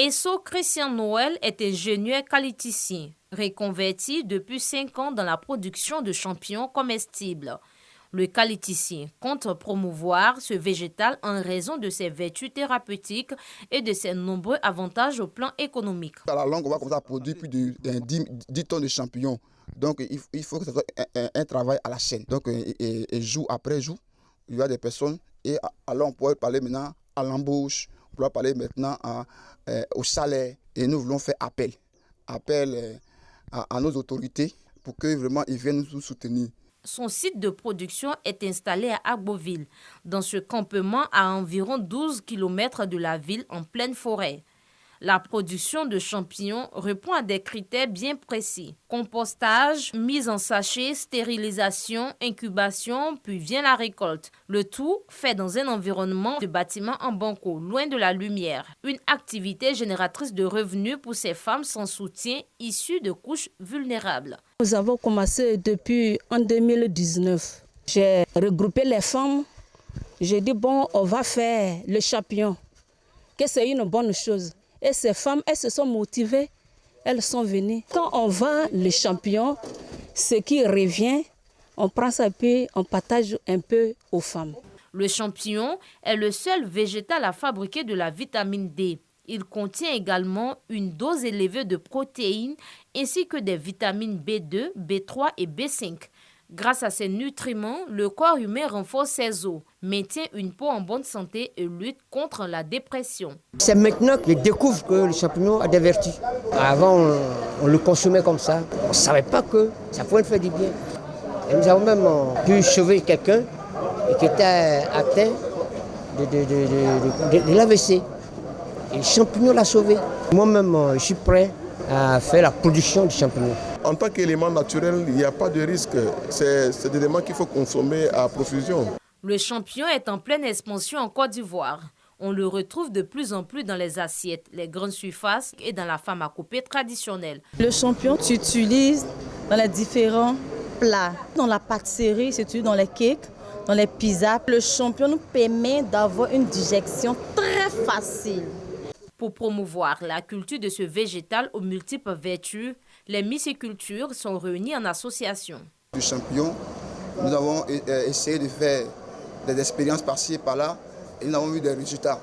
Esso Christian Noël est ingénieur qualiticien, reconverti depuis 5 ans dans la production de champignons comestibles. Le qualiticien compte promouvoir ce végétal en raison de ses vertus thérapeutiques et de ses nombreux avantages au plan économique. À la longue, on va comme ça produire plus de 10 tonnes de champignons. Donc il faut que ce soit un travail à la chaîne. Donc et jour après jour, il y a des personnes et alors on pourrait parler maintenant à l'embauche, on pourrait parler maintenant au salaire. Et nous voulons faire appel à nos autorités pour que vraiment ils viennent nous soutenir. Son site de production est installé à Agboville, dans ce campement à environ 12 km de la ville en pleine forêt. La production de champignons répond à des critères bien précis. Compostage, mise en sachet, stérilisation, incubation, puis vient la récolte. Le tout fait dans un environnement de bâtiment en banco, loin de la lumière. Une activité génératrice de revenus pour ces femmes sans soutien issues de couches vulnérables. Nous avons commencé depuis en 2019. J'ai regroupé les femmes. J'ai dit bon, on va faire le champignon, que c'est une bonne chose. Et ces femmes, elles se sont motivées, elles sont venues. Quand on vend le champignon, ce qui revient, on prend ça et on partage un peu aux femmes. Le champignon est le seul végétal à fabriquer de la vitamine D. Il contient également une dose élevée de protéines ainsi que des vitamines B2, B3 et B5. Grâce à ces nutriments, le corps humain renforce ses os, maintient une peau en bonne santé et lutte contre la dépression. C'est maintenant que je découvre que le champignon a des vertus. Avant, on le consommait comme ça. On ne savait pas que ça pouvait faire du bien. Et nous avons même pu sauver quelqu'un qui était atteint de l'AVC. Et le champignon l'a sauvé. Moi-même, je suis prêt à faire la production du champignon. En tant qu'élément naturel, il n'y a pas de risque. C'est des éléments qu'il faut consommer à profusion. Le champignon est en pleine expansion en Côte d'Ivoire. On le retrouve de plus en plus dans les assiettes, les grandes surfaces et dans la pharmacopée traditionnelle. Le champignon s'utilise dans les différents plats. Dans la pâtisserie, c'est dans les cakes, dans les pizzas. Le champignon nous permet d'avoir une digestion très facile. Pour promouvoir la culture de ce végétal aux multiples vertus, les mycicultures sont réunies en association. Du champignon, nous avons essayé de faire des expériences par-ci et par-là et nous avons eu des résultats.